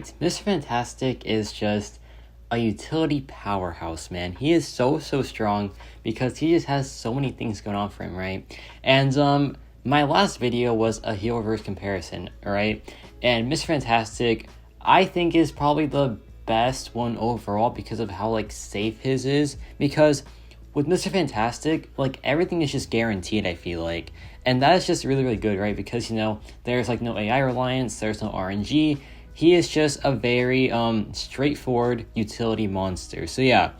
right, Mr. Fantastic is just a utility powerhouse, man. He is so strong because he just has so many things going on for him, right? And my last video was a hero versus comparison, right? And Mr. Fantastic, I think, is probably the best one overall because of how like safe his is. Because with Mr. Fantastic, like everything is just guaranteed, I feel like. And that is just really good, right? Because there's like no AI reliance, there's no RNG. He is just a very straightforward utility monster. So yeah,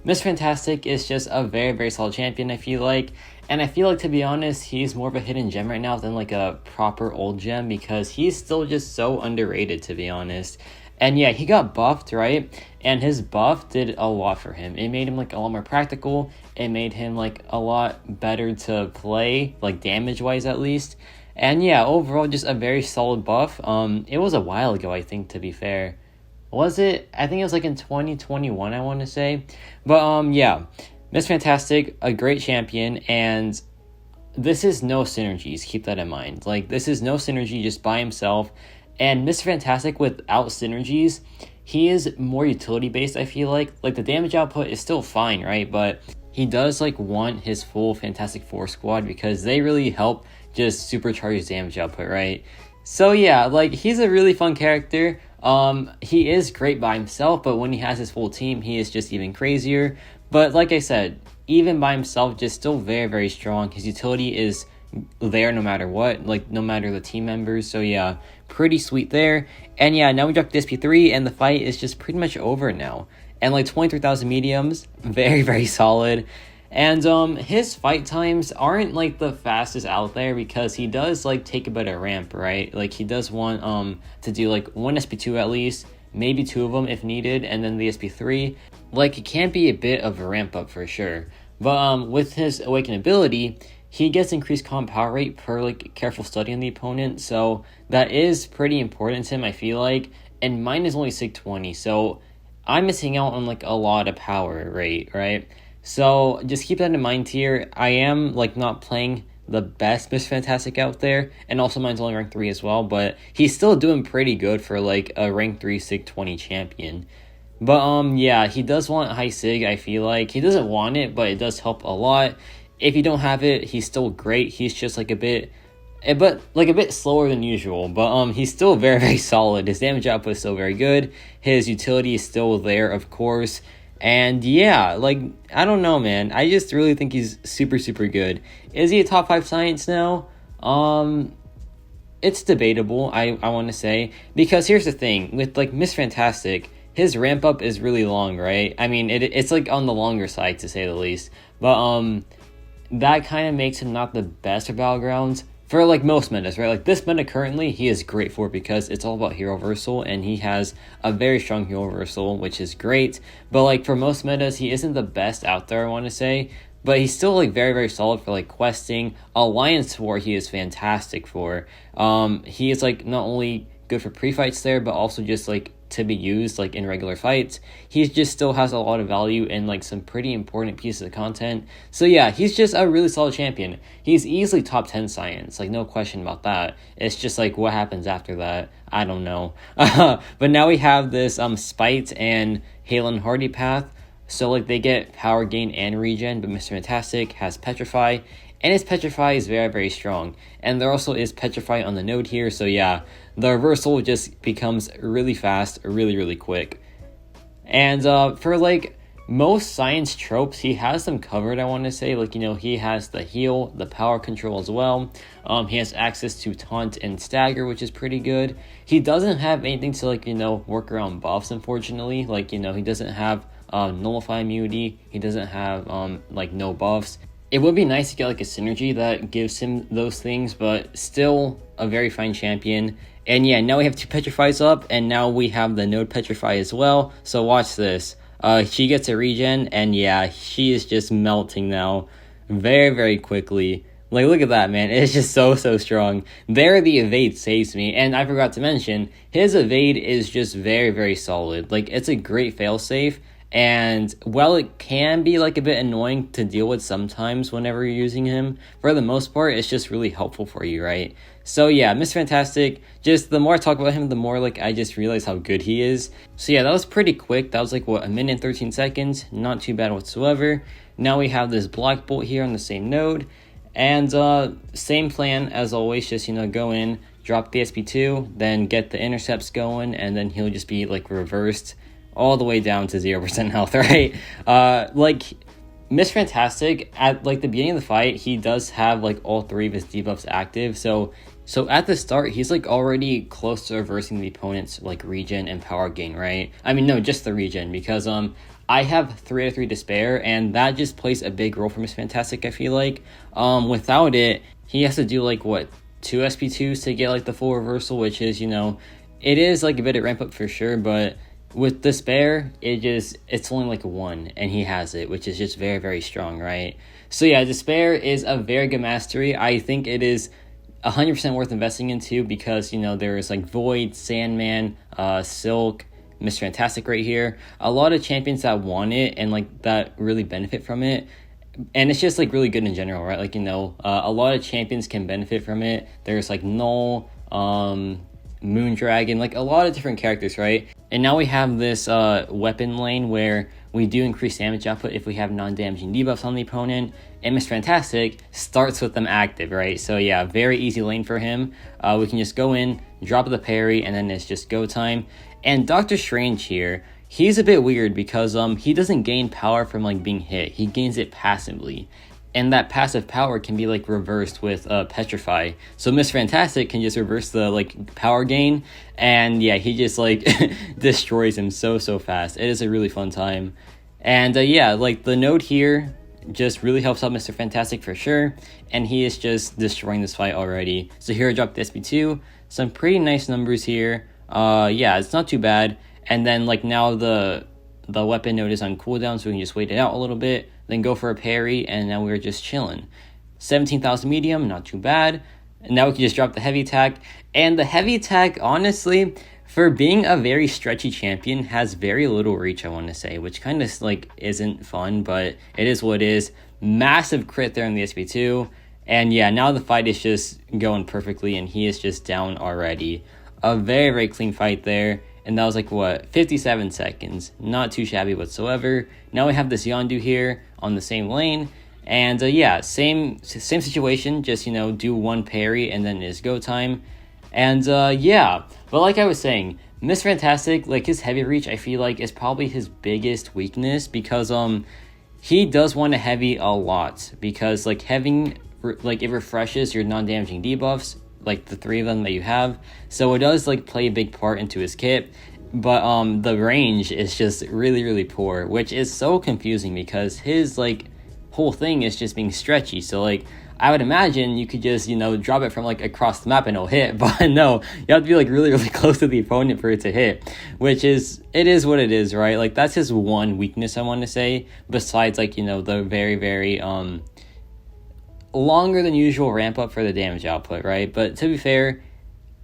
Mr. Fantastic is just a very solid champion, I feel like. And I feel like, to be honest, he's more of a hidden gem right now than like a proper old gem because he's still just so underrated, to be honest. And yeah, he got buffed, right? And his buff did a lot for him. It made him like a lot more practical. It made him like a lot better to play, like damage-wise at least. And yeah, overall, just a very solid buff. It was a while ago, I think, to be fair. Was it? I think it was like in 2021, I want to say. But yeah, Miss Fantastic, a great champion, and this is no Synergies, keep that in mind. Like, this is no Synergy just by himself. And Mr. Fantastic without Synergies, he is more utility-based, I feel like. Like, the damage output is still fine, right? But he does, like, want his full Fantastic Four squad because they really help just supercharge his damage output, right? So yeah, like, he's a really fun character. He is great by himself, but when he has his full team, he is just even crazier. But like I said, even by himself, just still very strong. His utility is there no matter what, like no matter the team members. So yeah, pretty sweet there. And yeah, now we dropped the SP3 and the fight is just pretty much over now. And like 23,000 mediums, very solid. And his fight times aren't like the fastest out there because he does like take a bit of ramp, right? Like he does want to do like one SP2 at least, maybe two of them if needed, and then the SP3. Like, it can be a bit of a ramp up for sure. But with his Awaken ability, he gets increased comp power rate per like careful study on the opponent, so that is pretty important to him, I feel like. And mine is only sig 20, so I'm missing out on like a lot of power rate, right? So just keep that in mind here. I am like not playing the best Mr. Fantastic out there, and also mine's only rank 3 as well, but he's still doing pretty good for like a rank 3 sig 20 champion. But yeah, he does want high sig, I feel like. He doesn't want it, but it does help a lot. If you don't have it, he's still great. He's just like a bit slower than usual, but he's still very solid. His damage output is still very good. His utility is still there, of course. And yeah, like, I don't know, man. I just really think he's super good. Is he a top 5 science now? It's debatable, I want to say. Because here's the thing, with like Miss Fantastic, his ramp up is really long, right? I mean, it's like on the longer side, to say the least. But that kind of makes him not the best for Battlegrounds. For like most metas, right? Like this meta currently, he is great for because it's all about hero reversal, and he has a very strong hero reversal, which is great. But like for most metas, he isn't the best out there, I want to say. But he's still like very solid for like questing. Alliance War, he is fantastic for. He is like not only good for pre-fights there, but also just like to be used like in regular fights. He just still has a lot of value in like some pretty important pieces of content. So yeah, he's just a really solid champion. He's easily top 10 science, like no question about that. It's just like what happens after that, I don't know. But now we have this Spite and Halen Hardy path. So like they get power gain and regen, but Mr. Fantastic has Petrify, and his Petrify is very strong. And there also is Petrify on the node here, so yeah, the reversal just becomes really fast, really quick. And for like most science tropes, he has them covered, I want to say. Like, he has the heal, the power control as well. He has access to taunt and stagger, which is pretty good. He doesn't have anything to like, work around buffs, unfortunately. Like, he doesn't have nullify immunity. He doesn't have like no buffs. It would be nice to get like a synergy that gives him those things, but still a very fine champion. And yeah, now we have 2 Petrifies up, and now we have the node Petrify as well. So watch this. She gets a regen, and yeah, she is just melting now very quickly. Like, look at that, man. It's just so strong. There, the evade saves me. And I forgot to mention, his evade is just very solid. Like, it's a great failsafe. And while it can be like a bit annoying to deal with sometimes whenever you're using him, for the most part, it's just really helpful for you, right? So yeah, Mr. Fantastic, just the more I talk about him, the more like I just realize how good he is. So yeah, that was pretty quick. That was like what, 1 minute and 13 seconds. Not too bad whatsoever. Now we have this Black Bolt here on the same node. And same plan as always, just go in, drop the SP2, then get the intercepts going, and then he'll just be like reversed all the way down to 0% health, right? Like Mr. Fantastic, at like the beginning of the fight, he does have like all 3 of his debuffs active. So at the start, he's like already close to reversing the opponent's like regen and power gain, right? I mean, no, just the regen, because I have 3 out of 3 despair, and that just plays a big role for Mr. Fantastic, I feel like. Without it, he has to do like what, 2 SP2s to get like the full reversal, which is, it is like a bit of ramp up for sure, but with despair, it's only like 1, and he has it, which is just very, very strong, right? So yeah, despair is a very good mastery. I think it is 100% worth investing into, because there's like Void, Sandman, Silk, Mr. Fantastic right here. A lot of champions that want it and like that really benefit from it. And it's just like really good in general, right? Like, a lot of champions can benefit from it. There's like Null, Moondragon, like a lot of different characters, right? And now we have this weapon lane where we do increase damage output if we have non-damaging debuffs on the opponent. And Mr. Fantastic starts with them active, right? So yeah, very easy lane for him. We can just go in, drop the parry, and then it's just go time. And Doctor Strange here, he's a bit weird because he doesn't gain power from like being hit. He gains it passively. And that passive power can be like reversed with Petrify. So Mr. Fantastic can just reverse the like power gain, and yeah, he just like destroys him so fast. It is a really fun time. And yeah, like the node here just really helps out Mr. Fantastic for sure, and he is just destroying this fight already. So here I dropped the SP2, some pretty nice numbers here. Yeah, it's not too bad. And then like now the weapon node is on cooldown, so we can just wait it out a little bit, then go for a parry, and now we're just chilling. 17,000 medium, not too bad. And now we can just drop the heavy attack. And the heavy attack, honestly, for being a very stretchy champion, has very little reach, I want to say, which kind of like isn't fun, but it is what it is. Massive crit there on the SP2. And yeah, now the fight is just going perfectly, and he is just down already. A very, very clean fight there. And that was like, what, 57 seconds. Not too shabby whatsoever. Now we have this Yondu here on the same lane. And yeah, same situation. Just, do 1 parry and then it's go time. And yeah, but like I was saying, Mr. Fantastic, like his heavy reach, I feel like is probably his biggest weakness, because he does want to heavy a lot. Because like having, like it refreshes your non-damaging debuffs, like the 3 of them that you have, so it does like play a big part into his kit, but the range is just really poor, which is so confusing because his like whole thing is just being stretchy. So like I would imagine you could just drop it from like across the map and it'll hit, but no, you have to be like really close to the opponent for it to hit, which is what it is, right? Like that's his one weakness, I want to say, besides like the very longer than usual ramp up for the damage output, right? But to be fair,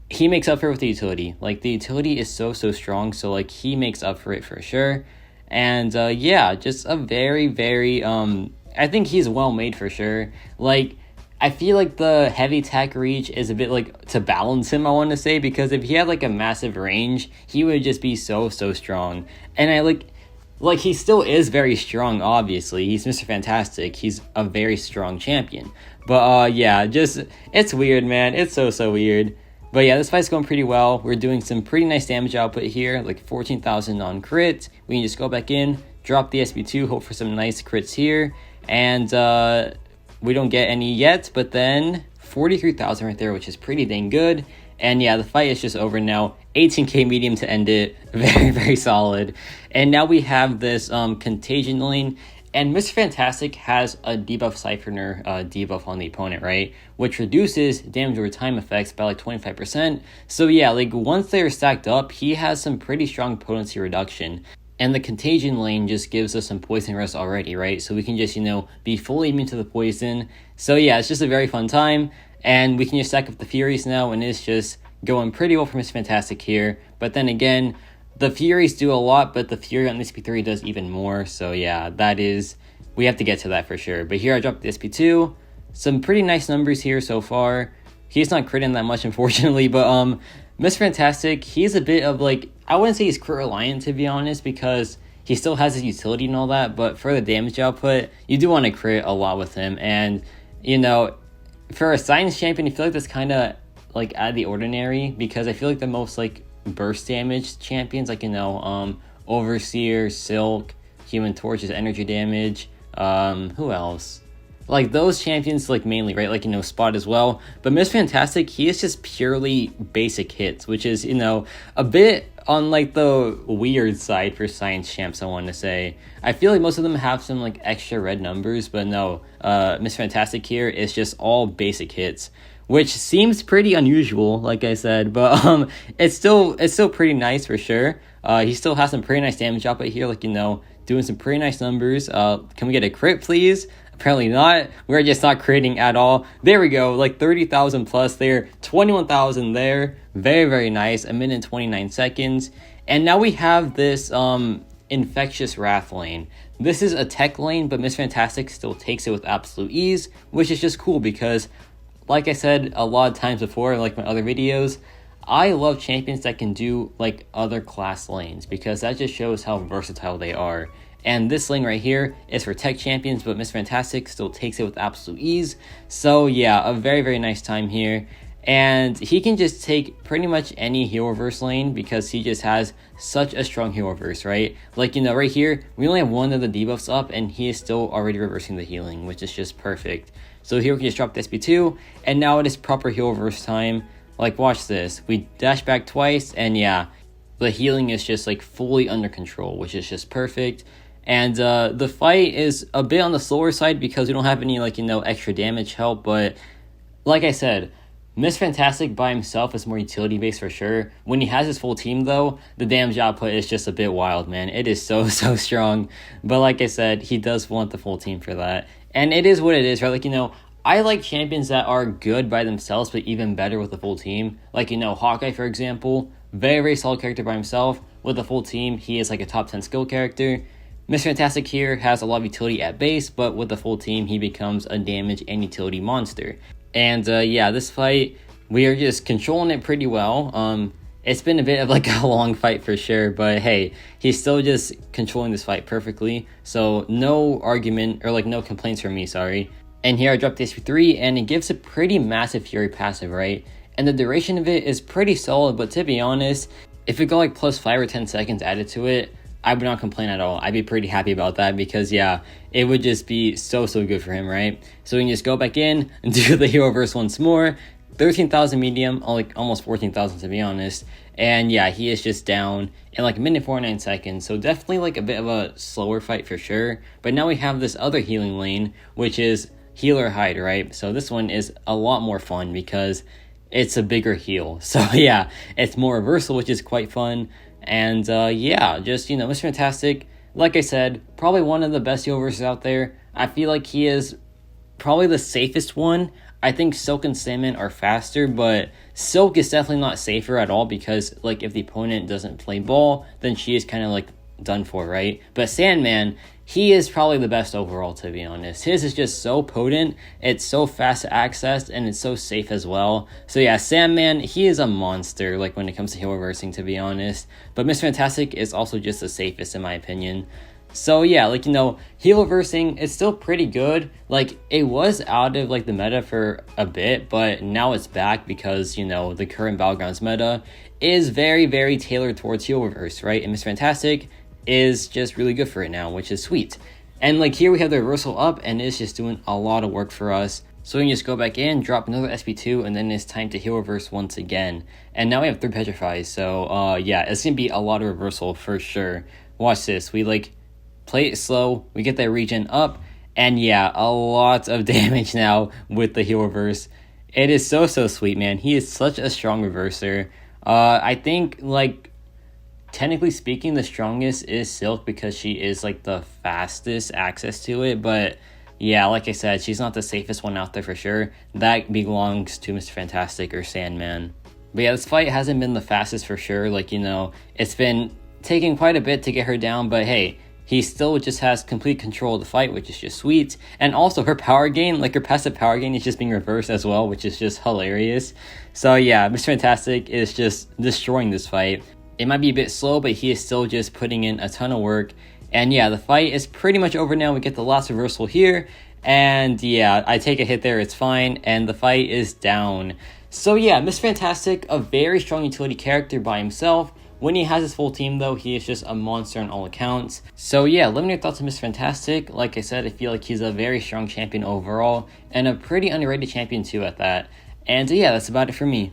he makes up for it with the utility. Like the utility is so strong, so like he makes up for it for sure. And yeah, just a very I think he's well made for sure. Like I feel like the heavy attack reach is a bit like to balance him, I want to say, because if he had like a massive range, he would just be so strong. And I like he still is very strong, obviously. He's Mr. Fantastic. He's a very strong champion. But yeah, just it's weird, man. It's so weird. But yeah, this fight's going pretty well. We're doing some pretty nice damage output here, like 14,000 on crit. We can just go back in, drop the SP2, hope for some nice crits here. And we don't get any yet, but then 43,000 right there, which is pretty dang good. And yeah, the fight is just over now. 18k medium to end it. Very solid. And now we have this Contagion lane. And Mr. Fantastic has a debuff Siphoner debuff on the opponent, right? Which reduces damage over time effects by like 25%. So yeah, like once they are stacked up, he has some pretty strong potency reduction. And the Contagion lane just gives us some poison rest already, right? So we can just, be fully immune to the poison. So yeah, it's just a very fun time. And we can just stack up the Furies now, and it's just going pretty well for Mr. Fantastic here. But then again, the Furies do a lot, but the Fury on the SP3 does even more. So yeah, we have to get to that for sure. But here I dropped the SP2. Some pretty nice numbers here so far. he's not critting that much, unfortunately. But Mr. Fantastic, he's a bit of like, I wouldn't say he's crit reliant, to be honest, because he still has his utility and all that, but for the damage output, you do want to crit a lot with him. And, you know, for a science champion, I feel like that's kind of like out of the ordinary, because I feel like the most like burst damage champions, like, you know, Overseer, Silk, Human Torch is energy damage, who else? Like those champions, like mainly, right? Like, you know, Spot as well. But Mr. Fantastic, he is just purely basic hits, which is, you know, a bit on like the weird side for science champs, I want to say. I feel like most of them have some like extra red numbers, but no, Mr. Fantastic here is just all basic hits, which seems pretty unusual, like I said, but it's still pretty nice for sure. He still has some pretty nice damage output here, like, you know, doing some pretty nice numbers. Can we get a crit, please? Apparently not. We're just not critting at all. There we go, like 30,000 plus there, 21,000 there. Very, very nice. 1 minute and 29 seconds. And now we have this Infectious Wrath lane. This is a tech lane, but Mr. Fantastic still takes it with absolute ease, which is just cool because, like I said a lot of times before, like my other videos, I love champions that can do like other class lanes, because that just shows how versatile they are. And this lane right here is for tech champions, but Mr. Fantastic still takes it with absolute ease. So yeah, a very, very nice time here. And he can just take pretty much any hero reverse lane because he just has such a strong hero reverse, right? Like, you know, right here, we only have one of the debuffs up and he is still already reversing the healing, which is just perfect. So here we can just drop the SP2, and now it is proper hero reverse time. Like, watch this. We dash back twice, and yeah, the healing is just like fully under control, which is just perfect. And the fight is a bit on the slower side because we don't have any, like, you know, extra damage help. But like I said, Mr. Fantastic by himself is more utility based for sure. When he has his full team though, the damage output is just a bit wild, man. It is so strong. But like I said, he does want the full team for that. And it is what it is, right? Like, you know, I like champions that are good by themselves, but even better with the full team. Like, you know, Hawkeye, for example, very, very solid character by himself. With a full team, he is like a top 10 skill character. Mr. Fantastic here has a lot of utility at base, but with the full team, he becomes a damage and utility monster. And yeah, this fight, we are just controlling it pretty well. It's been a bit of like a long fight for sure, but hey, he's still just controlling this fight perfectly. So no argument, or like no complaints from me, sorry. And here I dropped the SP3, and it gives a pretty massive Fury passive, right? And the duration of it is pretty solid, but to be honest, if it got like plus 5 or 10 seconds added to it, I would not complain at all. I'd be pretty happy about that because, yeah, it would just be so good for him, right? So we can just go back in and do the hero verse once more. 13,000 medium, like almost 14,000 to be honest. And yeah, he is just down in like 1 minute 49 seconds. So definitely like a bit of a slower fight for sure. But now we have this other healing lane, which is Healer Hide, right? So this one is a lot more fun because it's a bigger heal. So yeah, it's more reversal, which is quite fun. And yeah, just, you know, Mr. Fantastic, like I said, probably one of the best heal verses out there. I feel like he is probably the safest one. I think Silk and Sandman are faster, but Silk is definitely not safer at all because, like, if the opponent doesn't play ball, then she is kind of, like, done for, right? But Sandman, he is probably the best overall, to be honest. His is just so potent, it's so fast to access, and it's so safe as well. So yeah, Sandman, he is a monster, like, when it comes to heal reversing, to be honest. But Mr. Fantastic is also just the safest, in my opinion. So yeah, like, you know, heal reversing is still pretty good. Like, it was out of, like, the meta for a bit, but now it's back because, you know, the current Battlegrounds meta is very tailored towards heal reverse, right? And Mr. Fantastic is just really good for it now, which is sweet. And like here we have the reversal up, and it's just doing a lot of work for us. So we can just go back in, drop another SP2, and then it's time to heal reverse once again. And now we have 3 petrifies, so yeah, it's gonna be a lot of reversal for sure. Watch this, we like play it slow, we get that regen up, and yeah, a lot of damage now with the heal reverse. It is so sweet, man. He is such a strong reverser. I think, like, technically speaking, the strongest is Silk because she is like the fastest access to it, but yeah, like I said, she's not the safest one out there for sure. That belongs to Mr. Fantastic or Sandman. But yeah, this fight hasn't been the fastest for sure. Like, you know, it's been taking quite a bit to get her down, but hey, he still just has complete control of the fight, which is just sweet. And also her power gain, like her passive power gain, is just being reversed as well, which is just hilarious. So yeah, Mr. Fantastic is just destroying this fight. It might be a bit slow, but he is still just putting in a ton of work. And yeah, the fight is pretty much over now. We get the last reversal here. And yeah, I take a hit there, it's fine. And the fight is down. So yeah, Mr. Fantastic, a very strong utility character by himself. When he has his full team though, he is just a monster on all accounts. So yeah, let me know your thoughts on Mr. Fantastic. Like I said, I feel like he's a very strong champion overall, and a pretty underrated champion too at that. And yeah, that's about it for me.